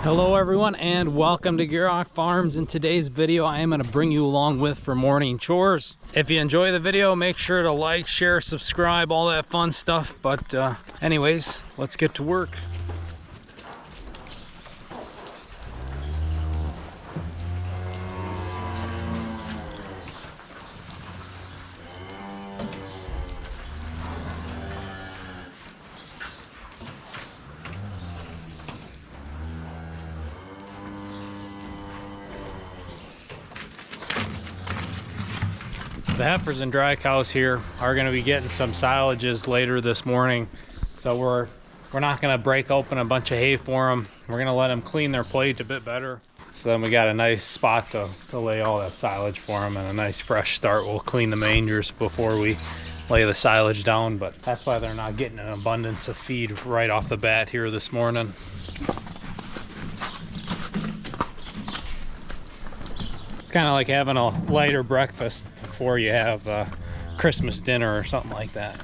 Hello everyone and welcome to Gierok Farms. In today's video I am going to bring you along with for morning chores. If you enjoy the video, make sure to like, share, subscribe, all that fun stuff. But anyways, let's get to work. The heifers and dry cows here are going to be getting some silages later this morning, so we're not going to break open a bunch of hay for them. We're going to let them clean their plate a bit better, so then we got a nice spot to lay all that silage for them and a nice fresh start. We'll clean the mangers before we lay the silage down, but that's why they're not getting an abundance of feed right off the bat here this morning. It's kind of like having a lighter breakfast before you have Christmas dinner or something like that.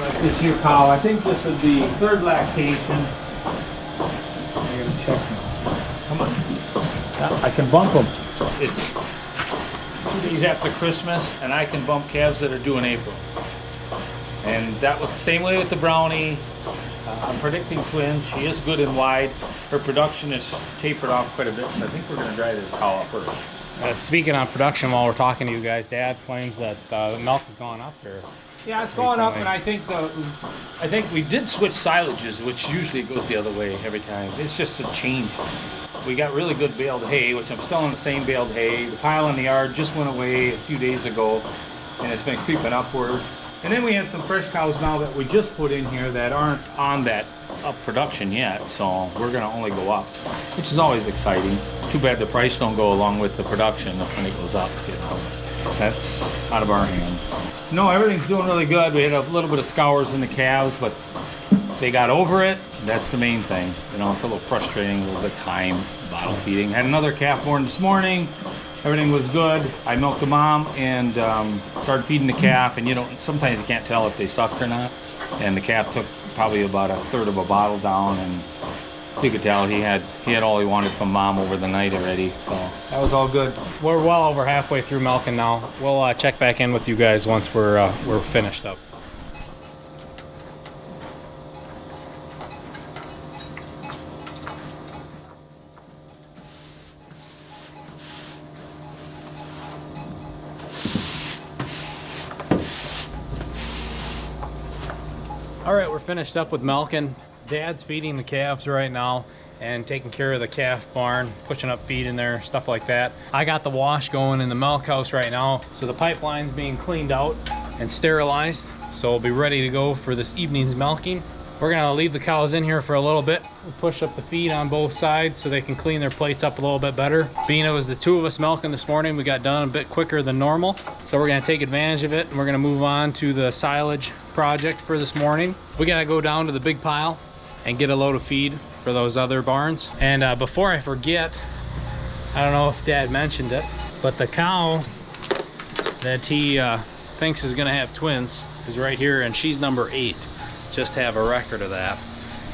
Like this here cow, I think this would be third lactation. I gotta check now. Come on. Yeah, I can bump them. It's 2 days after Christmas, and I can bump calves that are due in April. And that was the same way with the brownie. I'm predicting twins. She is good and wide. Her production is tapered off quite a bit, so I think we're going to dry this cow up first. Speaking on production, while we're talking to you guys, Dad claims that the milk has gone up here. Yeah, it's going up, and I think we did switch silages, which usually goes the other way every time. It's just a change. We got really good baled hay, which I'm still on the same baled hay. The pile in the yard just went away a few days ago, and it's been creeping upward. And then we had some fresh cows now that we just put in here that aren't on that up production yet, so we're gonna only go up, which is always exciting. Too bad the price don't go along with the production when it goes up, you know. That's out of our hands. No, everything's doing really good. We had a little bit of scours in the calves, but they got over it. That's the main thing. You know, it's a little frustrating, a little bit of time, bottle feeding. Had another calf born this morning. Everything was good. I milked the mom and started feeding the calf, and sometimes you can't tell if they sucked or not. And the calf took probably about a third of a bottle down, and you could tell he had all he wanted from mom over the night already, so that was all good. We're well over halfway through milking now. We'll check back in with you guys once we're finished up. All right, we're finished up with milking. Dad's feeding the calves right now and taking care of the calf barn, pushing up feed in there, stuff like that. I got the wash going in the milk house right now, so the pipeline's being cleaned out and sterilized, so we'll be ready to go for this evening's milking. We're gonna leave the cows in here for a little bit. We'll push up the feed on both sides so they can clean their plates up a little bit better. Being it was the two of us milking this morning, we got done a bit quicker than normal. So we're gonna take advantage of it, and we're gonna move on to the silage project for this morning. We gotta go down to the big pile and get a load of feed for those other barns. And before I forget, I don't know if Dad mentioned it, but the cow that he thinks is gonna have twins is right here, and she's number 8. Just to have a record of that.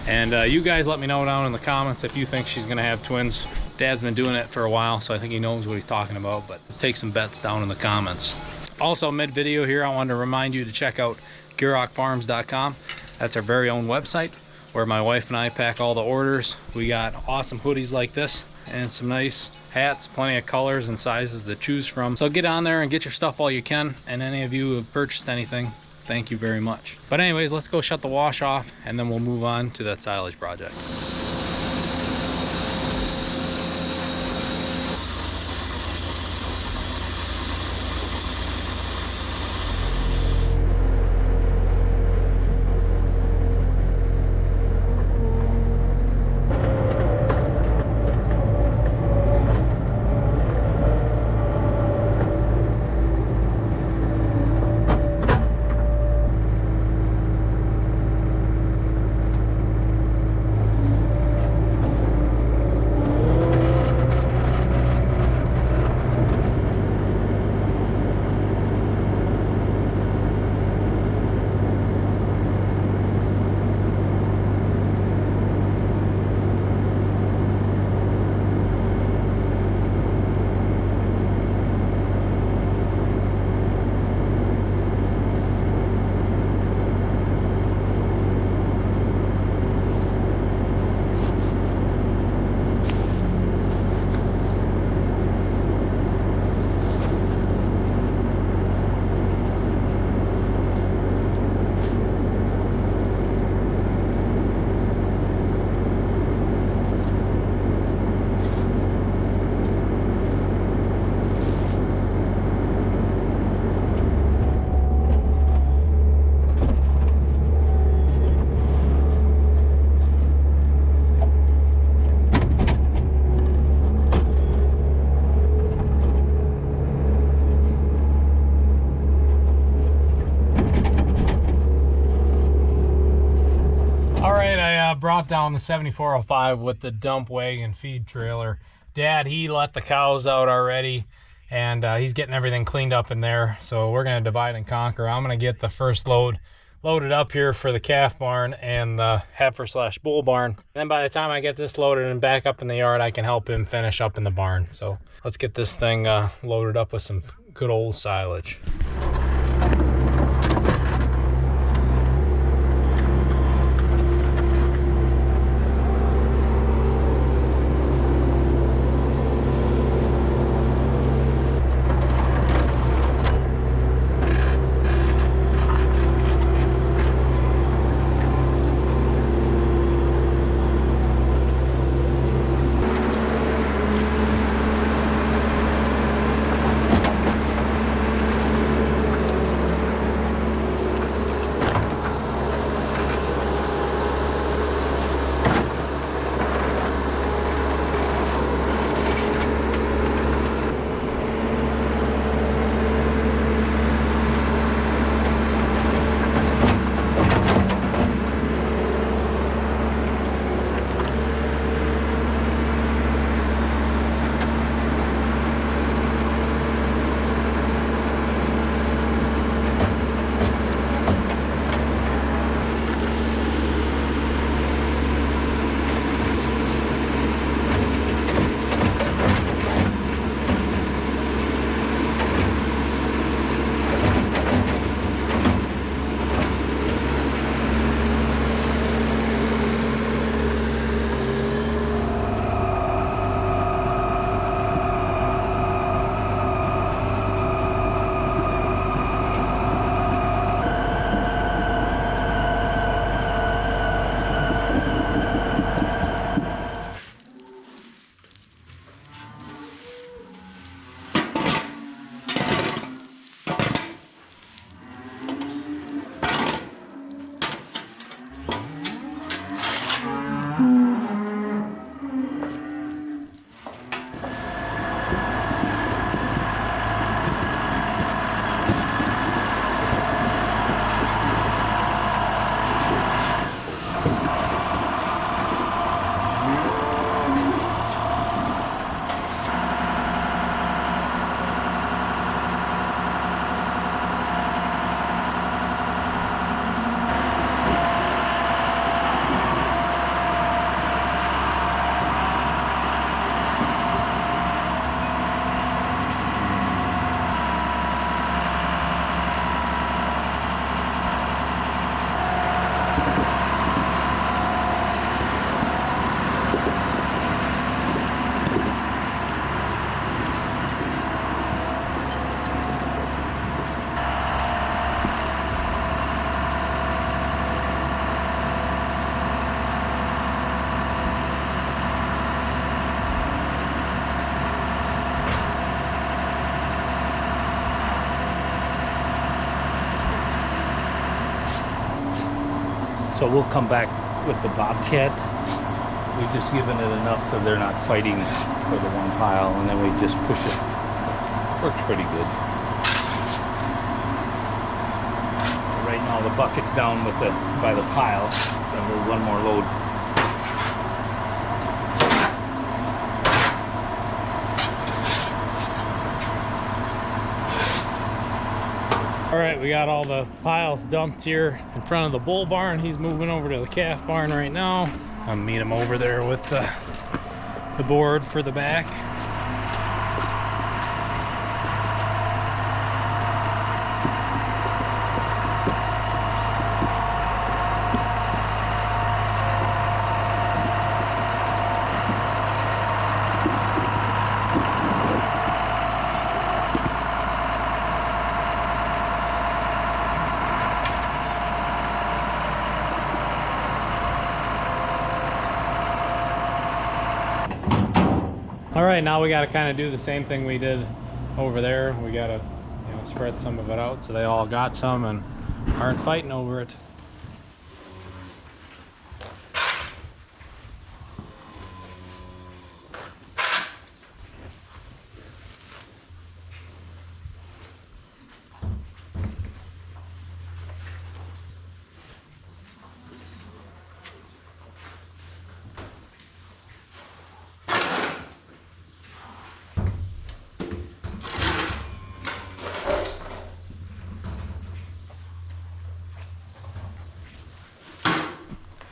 And you guys let me know down in the comments if you think she's gonna have twins. Dad's been doing it for a while, so I think he knows what he's talking about, but let's take some bets down in the comments. Also, mid-video here, I wanted to remind you to check out GierokFarms.com. That's our very own website where my wife and I pack all the orders. We got awesome hoodies like this and some nice hats, plenty of colors and sizes to choose from. So get on there and get your stuff while you can, and any of you who have purchased anything, thank you very much. But anyways, let's go shut the wash off, and then we'll move on to that silage project. Brought down the 7405 with the dump wagon feed trailer. Dad, he let the cows out already, and he's getting everything cleaned up in there, so we're going to divide and conquer. I'm going to get the first load loaded up here for the calf barn and the heifer / bull barn. And then by the time I get this loaded and back up in the yard, I can help him finish up in the barn. So let's get this thing loaded up with some good old silage. So we'll come back with the bobcat. We've just given it enough so they're not fighting for the one pile, and then we just push it. Works pretty good. Right now the bucket's down with by the pile, then we'll run more load. All right, we got all the piles dumped here in front of the bull barn. He's moving over to the calf barn right now. I'll meet him over there with the board for the back. All right, now we got to kind of do the same thing we did over there. We got to, spread some of it out so they all got some and aren't fighting over it.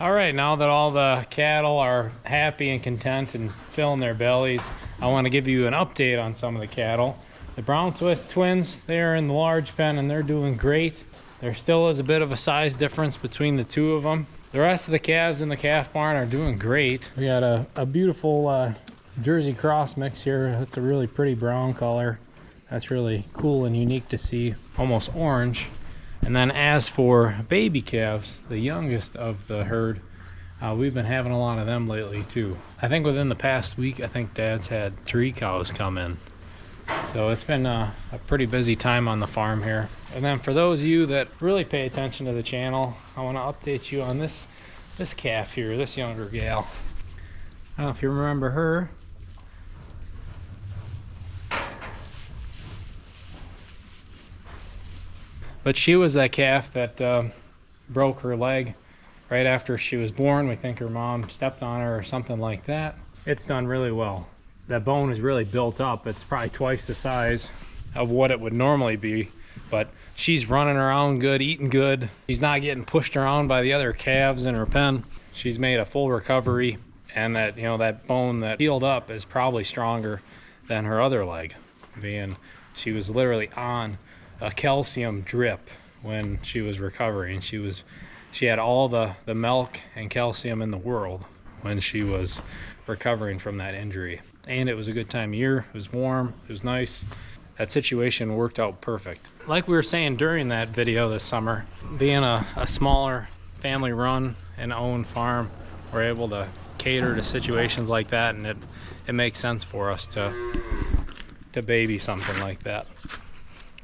All right, now that all the cattle are happy and content and filling their bellies, I want to give you an update on some of the cattle. The brown Swiss twins, they are in the large pen and they're doing great. There still is a bit of a size difference between the two of them. The rest of the calves in the calf barn are doing great. We got a beautiful Jersey cross mix here. It's a really pretty brown color. That's really cool and unique to see, almost orange. And then as for baby calves, the youngest of the herd, we've been having a lot of them lately too. I think within the past week, I think Dad's had 3 cows come in. So it's been a pretty busy time on the farm here. And then for those of you that really pay attention to the channel, I want to update you on this calf here, this younger gal. I don't know if you remember her. But she was that calf that broke her leg right after she was born. We think her mom stepped on her or something like that. It's done really well. That bone is really built up. It's probably twice the size of what it would normally be. But she's running around good, eating good. She's not getting pushed around by the other calves in her pen. She's made a full recovery, and that, that bone that healed up is probably stronger than her other leg, being she was literally on a calcium drip when she was recovering. She had all the milk and calcium in the world when she was recovering from that injury. And it was a good time of year. It was warm, it was nice. That situation worked out perfect. Like we were saying during that video this summer, being a smaller family run and owned farm, we're able to cater to situations like that, and it makes sense for us to baby something like that.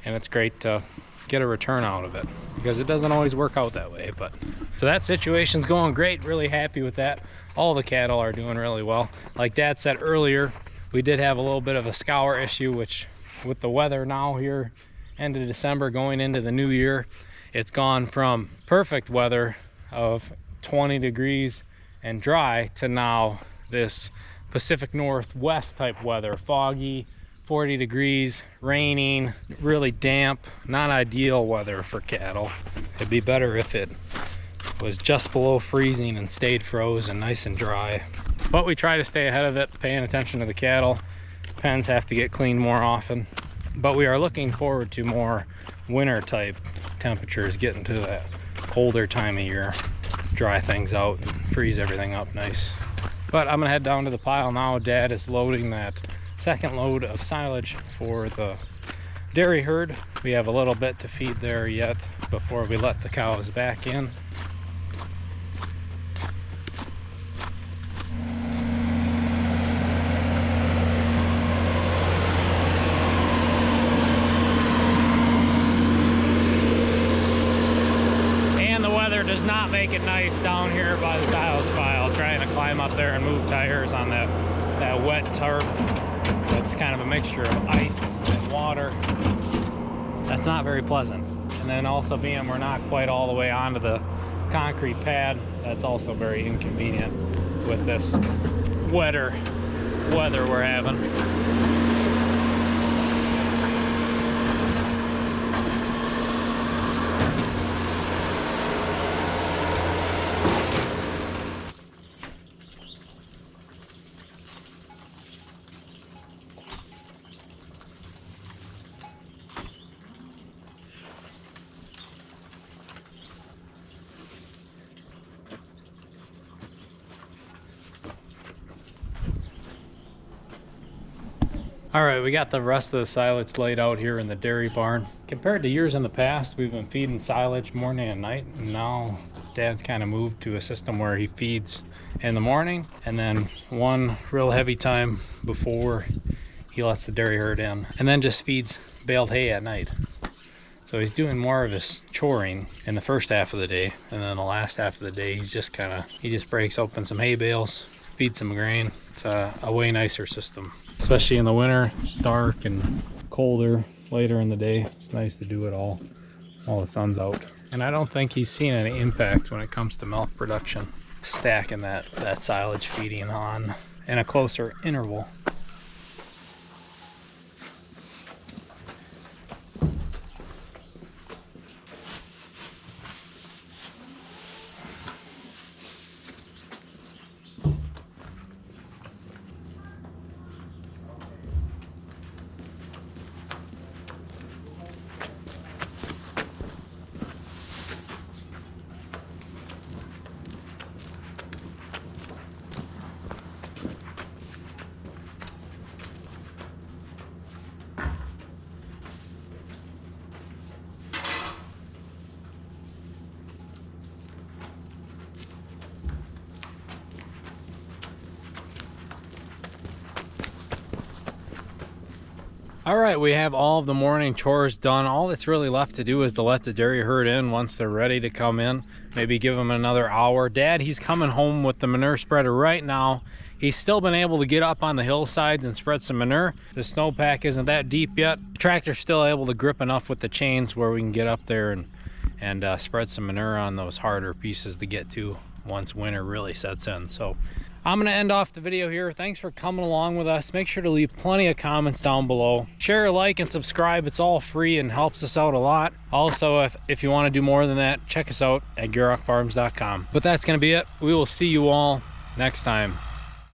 And it's great to get a return out of it because it doesn't always work out that way. But so that situation's going great. Really happy with that. All the cattle are doing really well. Like Dad said earlier, we did have a little bit of a scour issue, which with the weather now here, end of December going into the new year, it's gone from perfect weather of 20 degrees and dry to now this Pacific Northwest type weather, foggy, 40 degrees, raining, really damp, not ideal weather for cattle. It'd be better if it was just below freezing and stayed frozen, nice and dry. But we try to stay ahead of it, paying attention to the cattle. Pens have to get cleaned more often. But we are looking forward to more winter type temperatures, getting to that colder time of year, dry things out and freeze everything up nice. But I'm gonna head down to the pile now. Dad is loading that second load of silage for the dairy herd. We have a little bit to feed there yet before we let the cows back in. And the weather does not make make it nice down here by the silage pile, trying to climb up there and move tires on that wet turf. That's kind of a mixture of ice and water. That's not very pleasant. And then also being we're not quite all the way onto the concrete pad, that's also very inconvenient with this wetter weather we're having. All right, we got the rest of the silage laid out here in the dairy barn. Compared to years in the past, we've been feeding silage morning and night, and now Dad's kind of moved to a system where he feeds in the morning and then one real heavy time before he lets the dairy herd in, and then just feeds baled hay at night. So he's doing more of his choring in the first half of the day, and then the last half of the day he just breaks open some hay bales, feeds some grain. It's a way nicer system. Especially in the winter, it's dark and colder later in the day. It's nice to do it all while the sun's out. And I don't think he's seen any impact when it comes to milk production, stacking that silage feeding on in a closer interval. All right, we have all of the morning chores done. All that's really left to do is to let the dairy herd in once they're ready to come in. Maybe give them another hour. Dad, he's coming home with the manure spreader right now. He's still been able to get up on the hillsides and spread some manure. The snowpack isn't that deep yet. The tractor's still able to grip enough with the chains where we can get up there and spread some manure on those harder pieces to get to once winter really sets in. So I'm going to end off the video here. Thanks for coming along with us. Make sure to leave plenty of comments down below. Share, like, and subscribe. It's all free and helps us out a lot. Also, if you want to do more than that, check us out at GierokFarms.com. But that's going to be it. We will see you all next time.